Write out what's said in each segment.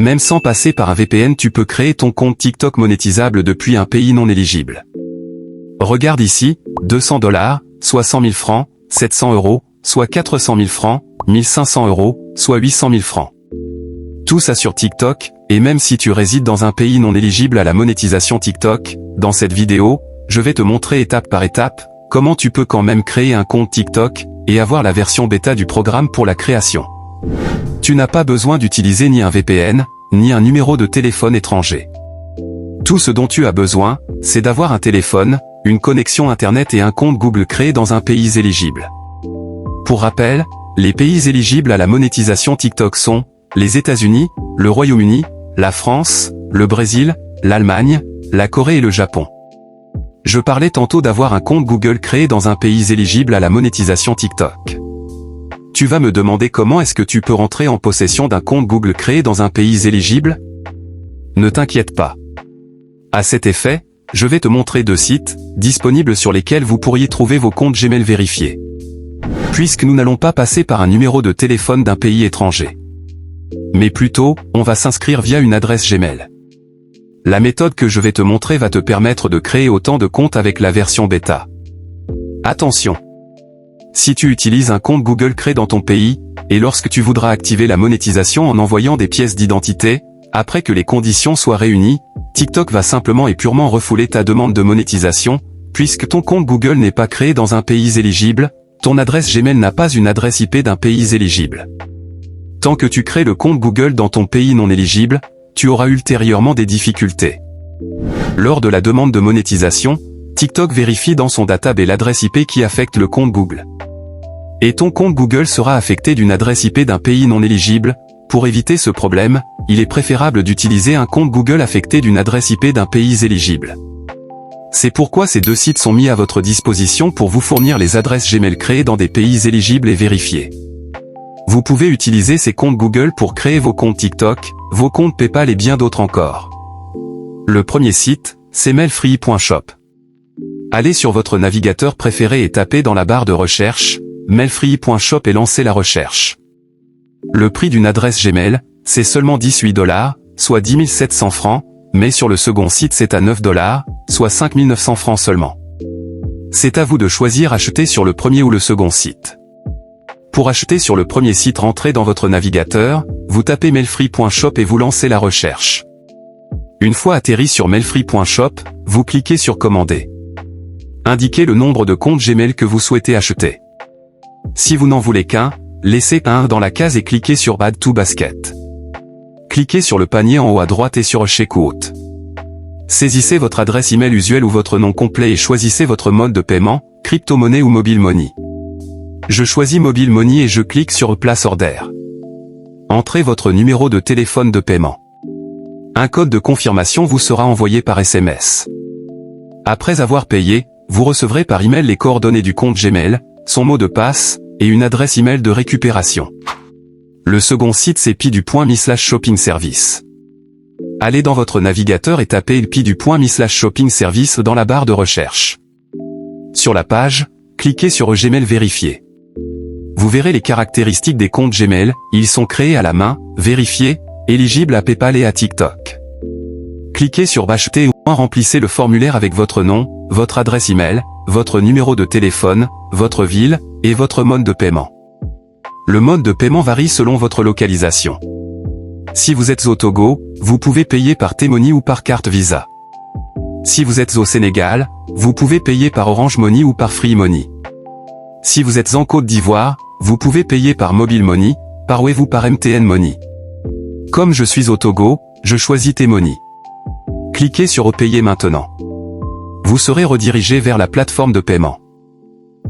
Même sans passer par un VPN, tu peux créer ton compte TikTok monétisable depuis un pays non éligible. Regarde ici, 200 $, soit 100 000 francs, 700 €, soit 400 000 francs, 1500 €, soit 800 000 francs. Tout ça sur TikTok, et même si tu résides dans un pays non éligible à la monétisation TikTok, dans cette vidéo, je vais te montrer étape par étape, comment tu peux quand même créer un compte TikTok, et avoir la version bêta du programme pour la création. Tu n'as pas besoin d'utiliser ni un VPN, ni un numéro de téléphone étranger. Tout ce dont tu as besoin, c'est d'avoir un téléphone, une connexion Internet et un compte Google créé dans un pays éligible. Pour rappel, les pays éligibles à la monétisation TikTok sont les États-Unis, le Royaume-Uni, la France, le Brésil, l'Allemagne, la Corée et le Japon. Je parlais tantôt d'avoir un compte Google créé dans un pays éligible à la monétisation TikTok. Tu vas me demander comment est-ce que tu peux rentrer en possession d'un compte Google créé dans un pays éligible? Ne t'inquiète pas. À cet effet, je vais te montrer 2 sites disponibles sur lesquels vous pourriez trouver vos comptes Gmail vérifiés. Puisque nous n'allons pas passer par un numéro de téléphone d'un pays étranger. Mais plutôt, on va s'inscrire via une adresse Gmail. La méthode que je vais te montrer va te permettre de créer autant de comptes avec la version bêta. Attention! Si tu utilises un compte Google créé dans ton pays, et lorsque tu voudras activer la monétisation en envoyant des pièces d'identité, après que les conditions soient réunies, TikTok va simplement et purement refouler ta demande de monétisation, puisque ton compte Google n'est pas créé dans un pays éligible, ton adresse Gmail n'a pas une adresse IP d'un pays éligible. Tant que tu crées le compte Google dans ton pays non éligible, tu auras ultérieurement des difficultés. Lors de la demande de monétisation, TikTok vérifie dans son database l'adresse IP qui affecte le compte Google. Et ton compte Google sera affecté d'une adresse IP d'un pays non éligible. Pour éviter ce problème, il est préférable d'utiliser un compte Google affecté d'une adresse IP d'un pays éligible. C'est pourquoi ces 2 sites sont mis à votre disposition pour vous fournir les adresses Gmail créées dans des pays éligibles et vérifiés. Vous pouvez utiliser ces comptes Google pour créer vos comptes TikTok, vos comptes PayPal et bien d'autres encore. Le premier site, c'est mailfree.shop. Allez sur votre navigateur préféré et tapez dans la barre de recherche, mailfree.shop et lancez la recherche. Le prix d'une adresse Gmail, c'est seulement 18 $, soit 10 700 francs, mais sur le second site c'est à 9 $, soit 5 900 francs seulement. C'est à vous de choisir acheter sur le premier ou le second site. Pour acheter sur le premier site, rentrez dans votre navigateur, vous tapez mailfree.shop et vous lancez la recherche. Une fois atterri sur mailfree.shop, vous cliquez sur commander. Indiquez le nombre de comptes Gmail que vous souhaitez acheter. Si vous n'en voulez qu'un, laissez un dans la case et cliquez sur Add to Basket. Cliquez sur le panier en haut à droite et sur Checkout. Saisissez votre adresse email usuelle ou votre nom complet et choisissez votre mode de paiement, crypto-monnaie ou mobile money. Je choisis mobile money et je clique sur Place Order. Entrez votre numéro de téléphone de paiement. Un code de confirmation vous sera envoyé par SMS. Après avoir payé, vous recevrez par email les coordonnées du compte Gmail, son mot de passe, et une adresse email de récupération. Le second site c'est pi.me/shopping service. Allez dans votre navigateur et tapez pi.me/shopping service dans la barre de recherche. Sur la page, cliquez sur Gmail vérifié. Vous verrez les caractéristiques des comptes Gmail, ils sont créés à la main, vérifiés, éligibles à PayPal et à TikTok. Cliquez sur Acheter ou remplissez le formulaire avec votre nom, votre adresse email, votre numéro de téléphone, votre ville, et votre mode de paiement. Le mode de paiement varie selon votre localisation. Si vous êtes au Togo, vous pouvez payer par T-Money ou par carte Visa. Si vous êtes au Sénégal, vous pouvez payer par Orange Money ou par Free Money. Si vous êtes en Côte d'Ivoire, vous pouvez payer par Mobile Money, par Wave ou par MTN Money. Comme je suis au Togo, je choisis T-Money. Cliquez sur Payer maintenant. Vous serez redirigé vers la plateforme de paiement.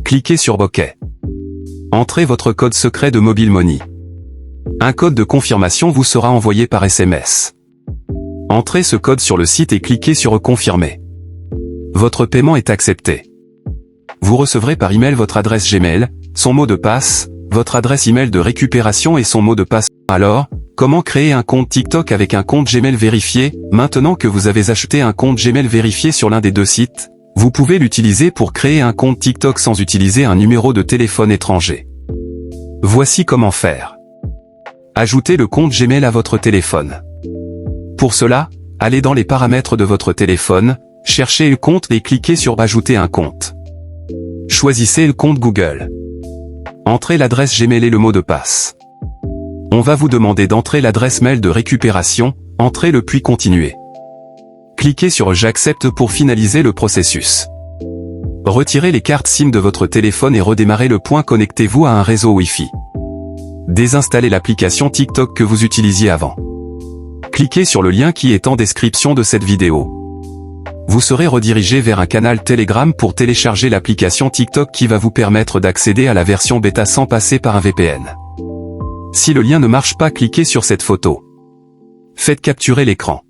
Cliquez sur OK. Entrez votre code secret de Mobile Money. Un code de confirmation vous sera envoyé par SMS. Entrez ce code sur le site et cliquez sur Confirmer. Votre paiement est accepté. Vous recevrez par email votre adresse Gmail, son mot de passe, votre adresse email de récupération et son mot de passe. Alors, comment créer un compte TikTok avec un compte Gmail vérifié? Maintenant que vous avez acheté un compte Gmail vérifié sur l'un des 2 sites, vous pouvez l'utiliser pour créer un compte TikTok sans utiliser un numéro de téléphone étranger. Voici comment faire. Ajoutez le compte Gmail à votre téléphone. Pour cela, allez dans les paramètres de votre téléphone, cherchez le compte et cliquez sur Ajouter un compte. Choisissez le compte Google. Entrez l'adresse Gmail et le mot de passe. On va vous demander d'entrer l'adresse mail de récupération, entrez-le puis continuez. Cliquez sur J'accepte pour finaliser le processus. Retirez les cartes SIM de votre téléphone et redémarrez le point. Connectez-vous à un réseau Wi-Fi. Désinstallez l'application TikTok que vous utilisiez avant. Cliquez sur le lien qui est en description de cette vidéo. Vous serez redirigé vers un canal Telegram pour télécharger l'application TikTok qui va vous permettre d'accéder à la version bêta sans passer par un VPN. Si le lien ne marche pas, cliquez sur cette photo. Faites capturer l'écran.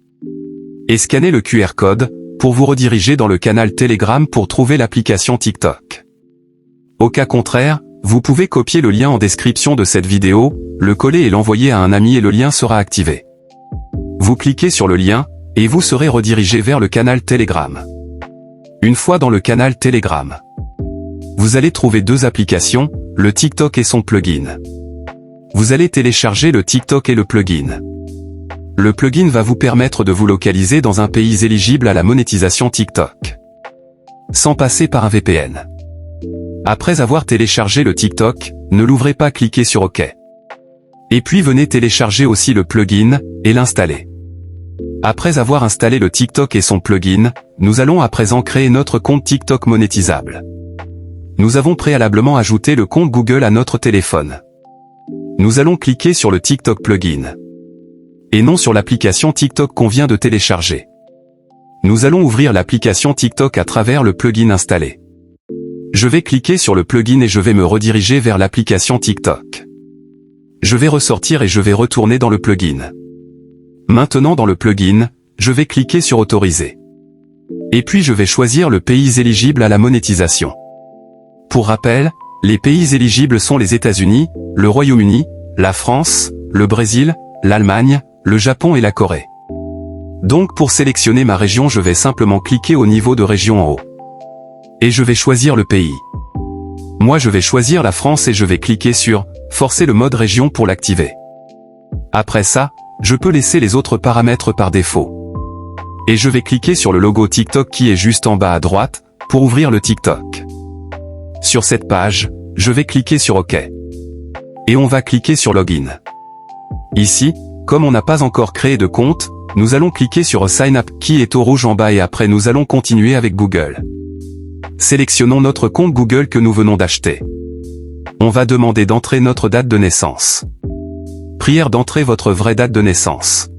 Et scannez le QR code, pour vous rediriger dans le canal Telegram pour trouver l'application TikTok. Au cas contraire, vous pouvez copier le lien en description de cette vidéo, le coller et l'envoyer à un ami et le lien sera activé. Vous cliquez sur le lien, et vous serez redirigé vers le canal Telegram. Une fois dans le canal Telegram, vous allez trouver deux applications, le TikTok et son plugin. Vous allez télécharger le TikTok et le plugin. Le plugin va vous permettre de vous localiser dans un pays éligible à la monétisation TikTok, sans passer par un VPN. Après avoir téléchargé le TikTok, ne l'ouvrez pas, cliquez sur OK. Et puis venez télécharger aussi le plugin, et l'installer. Après avoir installé le TikTok et son plugin, nous allons à présent créer notre compte TikTok monétisable. Nous avons préalablement ajouté le compte Google à notre téléphone. Nous allons cliquer sur le TikTok plugin. Et non sur l'application TikTok qu'on vient de télécharger. Nous allons ouvrir l'application TikTok à travers le plugin installé. Je vais cliquer sur le plugin et je vais me rediriger vers l'application TikTok. Je vais ressortir et je vais retourner dans le plugin. Maintenant dans le plugin, je vais cliquer sur Autoriser. Et puis je vais choisir le pays éligible à la monétisation. Pour rappel, les pays éligibles sont les États-Unis, le Royaume-Uni, la France, le Brésil, l'Allemagne, le Japon et la Corée. Donc pour sélectionner ma région, je vais simplement cliquer au niveau de région en haut. Et je vais choisir le pays. Moi je vais choisir la France et je vais cliquer sur « Forcer le mode région » pour l'activer. Après ça, je peux laisser les autres paramètres par défaut. Et je vais cliquer sur le logo TikTok qui est juste en bas à droite, pour ouvrir le TikTok. Sur cette page, je vais cliquer sur OK. Et on va cliquer sur Login. Ici, comme on n'a pas encore créé de compte, nous allons cliquer sur Sign Up qui est au rouge en bas et après nous allons continuer avec Google. Sélectionnons notre compte Google que nous venons d'acheter. On va demander d'entrer notre date de naissance. Prière d'entrer votre vraie date de naissance.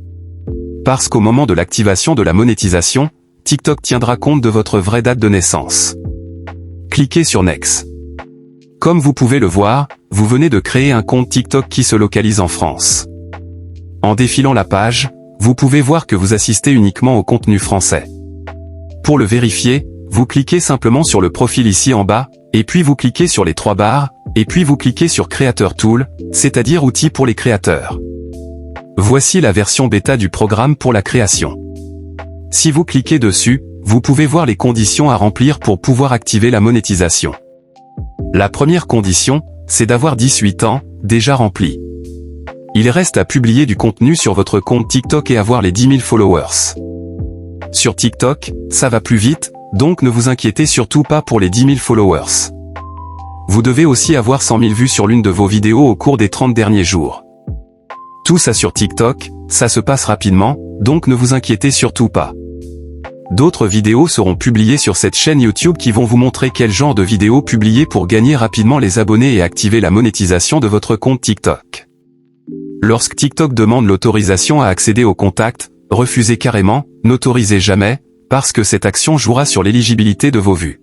Parce qu'au moment de l'activation de la monétisation, TikTok tiendra compte de votre vraie date de naissance. Cliquez sur Next. Comme vous pouvez le voir, vous venez de créer un compte TikTok qui se localise en France. En défilant la page, vous pouvez voir que vous assistez uniquement au contenu français. Pour le vérifier, vous cliquez simplement sur le profil ici en bas, et puis vous cliquez sur les trois barres, et puis vous cliquez sur Creator Tool, c'est-à-dire outils pour les créateurs. Voici la version bêta du programme pour la création. Si vous cliquez dessus, vous pouvez voir les conditions à remplir pour pouvoir activer la monétisation. La première condition, c'est d'avoir 18 ans, déjà rempli. Il reste à publier du contenu sur votre compte TikTok et avoir les 10 000 followers. Sur TikTok, ça va plus vite, donc ne vous inquiétez surtout pas pour les 10 000 followers. Vous devez aussi avoir 100 000 vues sur l'une de vos vidéos au cours des 30 derniers jours. Tout ça sur TikTok, ça se passe rapidement, donc ne vous inquiétez surtout pas. D'autres vidéos seront publiées sur cette chaîne YouTube qui vont vous montrer quel genre de vidéos publier pour gagner rapidement les abonnés et activer la monétisation de votre compte TikTok. Lorsque TikTok demande l'autorisation à accéder aux contacts, refusez carrément, n'autorisez jamais, parce que cette action jouera sur l'éligibilité de vos vues.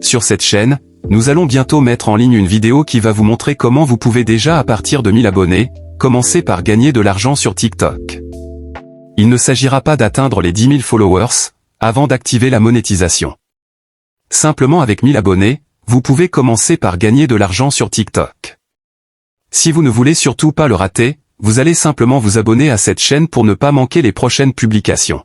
Sur cette chaîne, nous allons bientôt mettre en ligne une vidéo qui va vous montrer comment vous pouvez déjà à partir de 1000 abonnés, commencer par gagner de l'argent sur TikTok. Il ne s'agira pas d'atteindre les 10 000 followers, avant d'activer la monétisation. Simplement avec 1000 abonnés, vous pouvez commencer par gagner de l'argent sur TikTok. Si vous ne voulez surtout pas le rater, vous allez simplement vous abonner à cette chaîne pour ne pas manquer les prochaines publications.